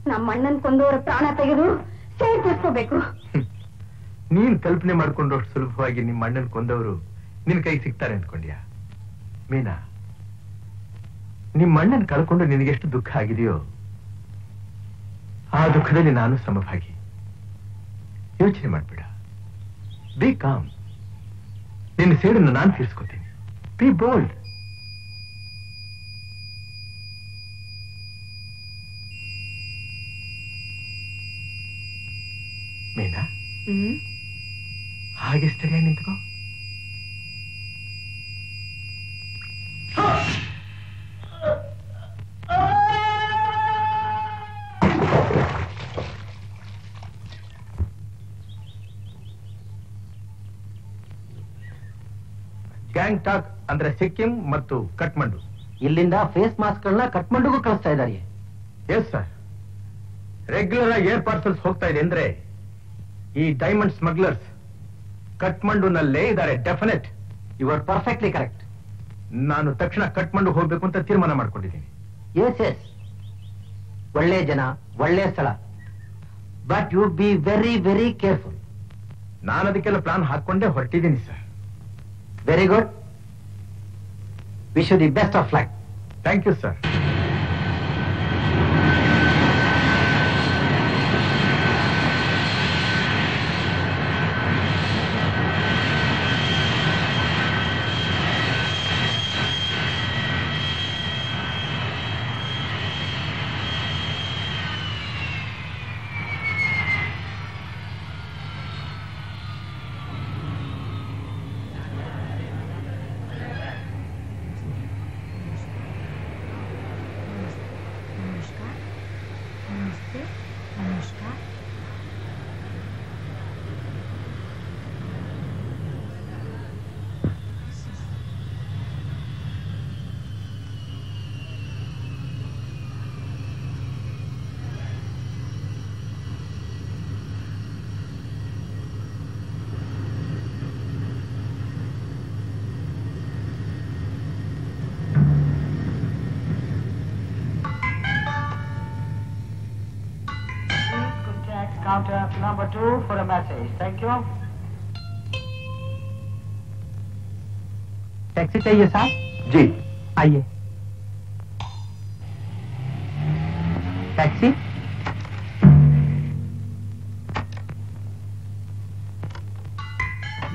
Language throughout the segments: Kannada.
ನಮ್ಮ ಅಣ್ಣನ್ ಕೊಂದವರ ಪ್ರಾಣ ತೆಗೆದು ಸೇರಿಸ್ಕೋಬೇಕು. ನೀನ್ ಕಲ್ಪನೆ ಮಾಡ್ಕೊಂಡಷ್ಟು ಸುಲಭವಾಗಿ ನಿಮ್ಮ ಅಣ್ಣನ್ ಕೊಂದವರು ನಿನ್ ಕೈ ಸಿಗ್ತಾರೆ ಅಂದ್ಕೊಂಡ್ಯಾ? ಮೀನಾ, ನಿಮ್ಮ ಅಣ್ಣನ್ ಕಳ್ಕೊಂಡು ನಿನಗೆಷ್ಟು ದುಃಖ ಆಗಿದೆಯೋ ಆ ದುಃಖದಲ್ಲಿ ನಾನು ಸಮಭಾಗಿ. ಯೋಚನೆ ಮಾಡ್ಬೇಡ, ಬಿ ಕಾಮ್. ನಿನ್ನ ಸೇಡನ್ನು ನಾನು ತೀರ್ಸ್ಕೋತೀನಿ. B bold. ಮೀನಾ, ಹಾಗೆ ಸರಿಯಾಗಿ ನಿಂತ್ಕೋ. ಗ್ಯಾಂಗ್ಟಾಕ್ ಅಂದ್ರೆ ಸಿಕ್ಕಿಂ ಮತ್ತು ಕಠ್ಮಂಡು. ಇಲ್ಲಿಂದ ಫೇಸ್ ಮಾಸ್ಕ್ ಗಳನ್ನ ಕಠ್ಮಂಡುಗೂ ಕಳಿಸ್ತಾ ಇದ್ದಾರೆ. ಎಸ್ ಸರ್, ರೆಗ್ಯುಲರ್ ಆಗಿ ಏರ್ ಪಾರ್ಸಲ್ಸ್ ಹೋಗ್ತಾ ಇದೆ ಅಂದ್ರೆ ಈ ಡೈಮಂಡ್ ಸ್ಮಗ್ಲರ್ಸ್ ಕಠ್ಮಂಡುನಲ್ಲೇ ಇದ್ದಾರೆ. Definite. You are perfectly correct. ನಾನು ತಕ್ಷಣ ಕಠ್ಮಂಡು ಹೋಗ್ಬೇಕು ಅಂತ ತೀರ್ಮಾನ ಮಾಡ್ಕೊಂಡಿದ್ದೀನಿ. ಎಸ್ ಎಸ್, ಒಳ್ಳೆ ಜನ, ಒಳ್ಳೆ ಸ್ಥಳ. But you be very very careful. ನಾನು ಅದಕ್ಕೆಲ್ಲ ಪ್ಲಾನ್ ಹಾಕೊಂಡೇ ಹೊರಟಿದ್ದೀನಿ sir. Very good. Wish you the best of luck. Thank you sir. Counter number 2 for a message. Thank you. Taxi चाहिए साहब? जी आइए. टैक्सी?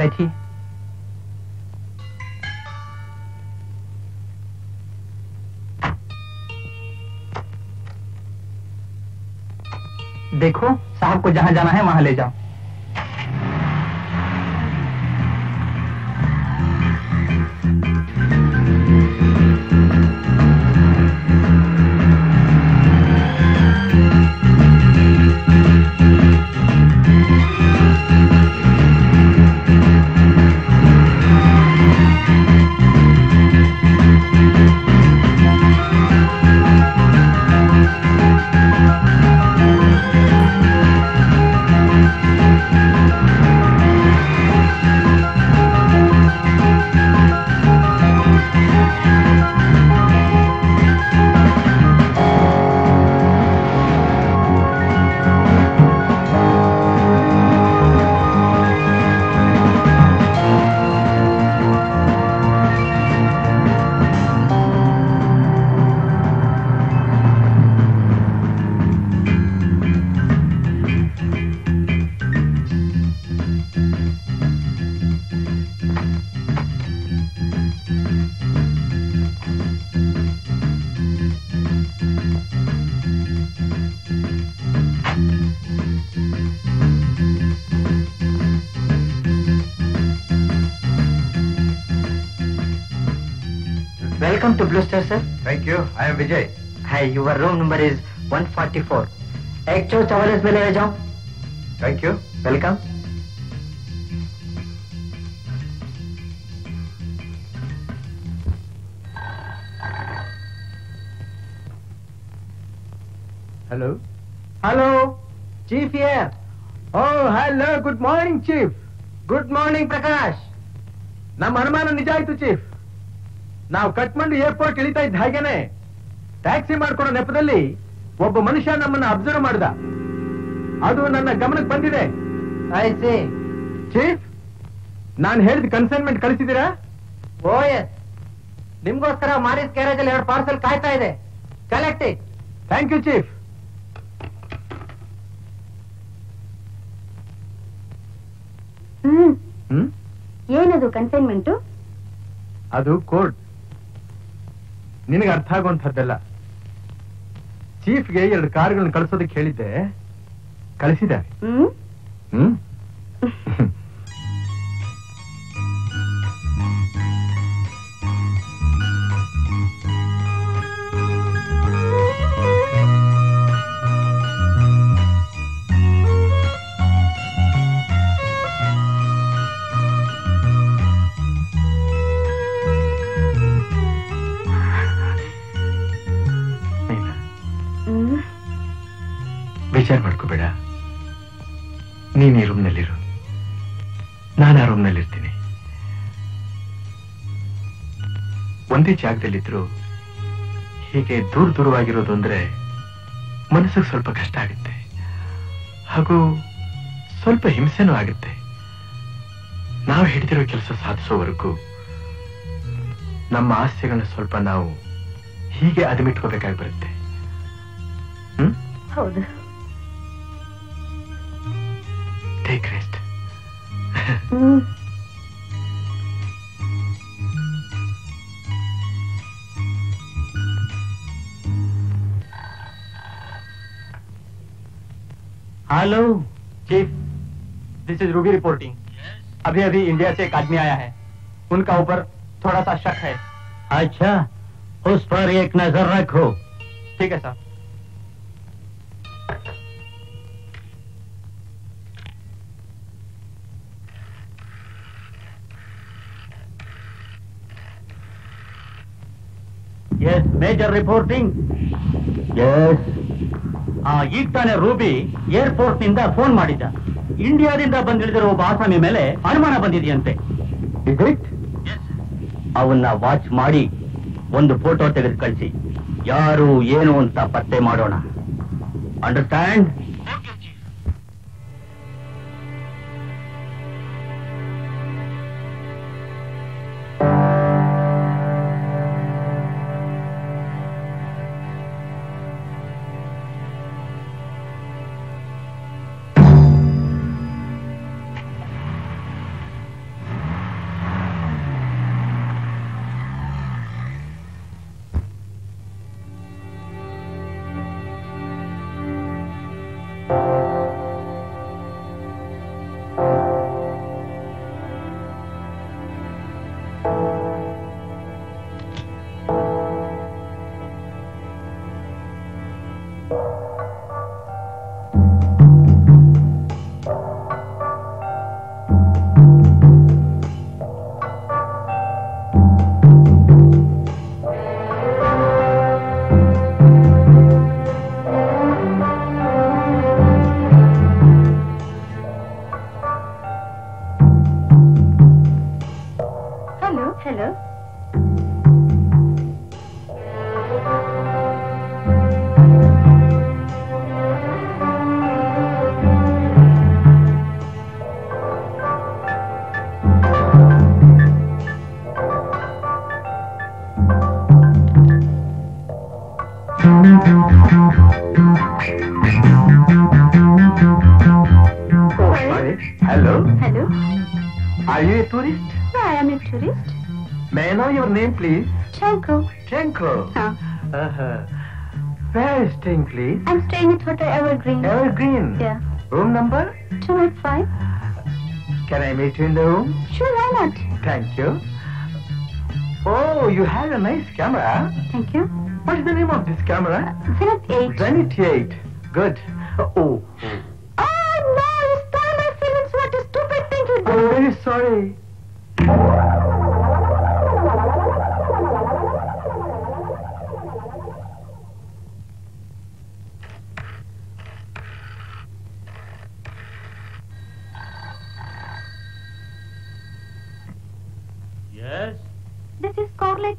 बैठिए. देखो, साहब को जहां जाना है वहां ले जाओ. Welcome to Blue Star, sir. Thank you. I am Vijay. Hi, your room number is 144. एक चो चावल इसमें ले जाओ. Thank you. Welcome. Hello? Hello? Chief here. Oh, hello. Good morning, Chief. Good morning, Prakash. ನಮ್ಮ ಅನುಮಾನ ನಿಜ ಆಯ್ತು ಚೀಫ್. ನಾವು ಕಟ್ಮಂಡು ಏರ್ಪೋರ್ಟ್ ಇಳಿತಾ ಇದ್ದ ಹಾಗೇನೆ ಟ್ಯಾಕ್ಸಿ ಮಾಡ್ಕೊಡೋ ನೆಪದಲ್ಲಿ ಒಬ್ಬ ಮನುಷ್ಯ ನಮ್ಮನ್ನ ಅಬ್ಸರ್ವ್ ಮಾಡ್ದ. ಅದು ನನ್ನ ಗಮನಕ್ಕೆ ಬಂದಿದೆ. I see. ಚೀಫ್, ನಾನು ಹೇಳಿದ ಕನ್ಸೈನ್ಮೆಂಟ್ ಕಳಿಸಿದ್ದೀರಾ? Oh yes. ನಿಮ್ಗೋಸ್ಕರ ಮಾರಿಸ್ ಗ್ಯಾರೇಜ್ ಅಲ್ಲಿ 2 ಪಾರ್ಸಲ್ ಕಾಯ್ತಾ ಇದೆ. Collect it. Thank you chief. ಏನದು ಕನ್ಸೈನ್ಮೆಂಟು? ಅದು ಕೋಡ್. ನಿನಗೆ ಅರ್ಥ ಆಗುವಂಥದ್ದೆಲ್ಲ. ಚೀಫ್ಗೆ 2 ಕಾರ್ಗಳನ್ನ ಕಳಿಸೋದಕ್ಕೆ ಹೇಳಿದ್ದೆ, ಕಳಿಸಿದ್ದಾರೆ. ಹ್ಮ್ ವಿಚಾರ ಮಾಡ್ಕೋಬೇಡ. ನೀನ್ ಈ ರೂಮ್ನಲ್ಲಿರು, ನಾನು ಆ ರೂಮ್ನಲ್ಲಿರ್ತೀನಿ. ಒಂದೇ ಜಾಗದಲ್ಲಿದ್ರು ಹೀಗೆ ದೂರವಾಗಿರೋದು ಅಂದ್ರೆ ಮನಸ್ಸಿಗೆ ಸ್ವಲ್ಪ ಕಷ್ಟ ಆಗುತ್ತೆ, ಹಾಗೂ ಸ್ವಲ್ಪ ಹಿಂಸೆನೂ ಆಗುತ್ತೆ. ನಾವು ಹಿಡಿದಿರೋ ಕೆಲಸ ಸಾಧಿಸೋವರೆಗೂ ನಮ್ಮ ಆಸೆಗಳನ್ನ ಸ್ವಲ್ಪ ನಾವು ಹೀಗೆ ಅದುಮಿಟ್ಕೋಬೇಕಾಗಿ ಬರುತ್ತೆ. ಹೌದು. Take rest. Hello chief, this is Ruby reporting. अभी अभी इंडिया से एक आदमी आया है. उनका ऊपर थोड़ा सा शक है. अच्छा, उस पर एक नजर रखो. ठीक है sir. Yes, Major reporting. Yes. ಈಗ ತಾನೇ ರೂಬಿ ಏರ್ಪೋರ್ಟ್ ನಿಂದ ಫೋನ್ ಮಾಡಿದ್ದ. ಇಂಡಿಯಾದಿಂದ ಬಂದಿಳಿದಿರೋ ಒಬ್ಬ ಆಸಾಮಿ ಮೇಲೆ ಅನುಮಾನ ಬಂದಿದೆಯಂತೆ. ಅವನ್ನ ವಾಚ್ ಮಾಡಿ ಒಂದು ಫೋಟೋ ತೆಗೆದು ಕಳಿಸಿ. ಯಾರು ಏನು ಅಂತ ಪತ್ತೆ ಮಾಡೋಣ. Understand? Hello. Hello. Are you a tourist? Yeah, I am a tourist. May I know your name, please? Chanko. Chanko. Huh. Where are you staying, please? I'm staying at Hotel Evergreen. Evergreen. Yeah. Room number? 205. Can I meet you in the room? Sure, why not? Thank you. Oh, you have a nice camera. Thank you. What is the name of this camera? Zenith 8. Zenith 8. Good. Oh. Oh no, you stole my feelings. What a stupid thing to do. I'm very sorry.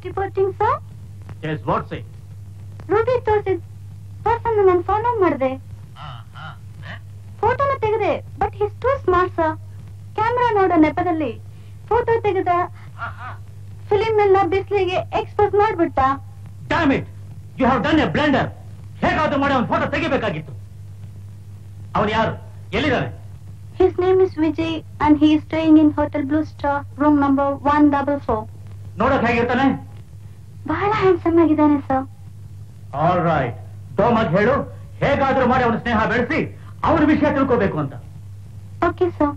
Reporting sir. Yes what's it? Ruby ತೋರಿಸಿದ ಪರ್ಸನ್ ನಾನು ಫಾಲೋ ಮಾಡಿದೆ, ಫೋಟೋನ ತೆಗೆದೆ. But his too smart sir. Camera ನೋಡೋ ನೆಪದಲ್ಲಿ ಫೋಟೋ ತೆಗೆದ ಫಿಲಿಂ ಎಲ್ಲ ಬಿಸಿಲಿಗೆ ಎಕ್ಸ್ಪೋಸ್ ಮಾಡ್ಬಿಟ್ಟ. Damn it, you have done a blunder. ಹೇಗಾದ್ರೂ ಮಾಡಿ ಅವನ ಫೋಟೋ ತೆಗಿಬೇಕಾಗಿತ್ತು. ಅವನು ಯಾರು, ಎಲ್ಲಿದ್ದಾನೆ? His name is Vijay and he is staying in Hotel Blue Star, room number 144. ನೋಡಕ್ ಹೇಗಿರ್ತಾನೆ? ಬಹಳ ಹ್ಯಾಂಡ್ಸಮ್ ಆಗಿದ್ದಾನೆ ಸರ್. ಆಲ್ ರೈಟ್, ಟೋಮಗ್ ಹೇಳು ಹೇಗಾದ್ರೂ ಮಾಡಿ ಅವನ ಸ್ನೇಹ ಬೆಳೆಸಿ ಅವನ ವಿಷಯ ತಿಳ್ಕೋಬೇಕು ಅಂತ. Okay sir.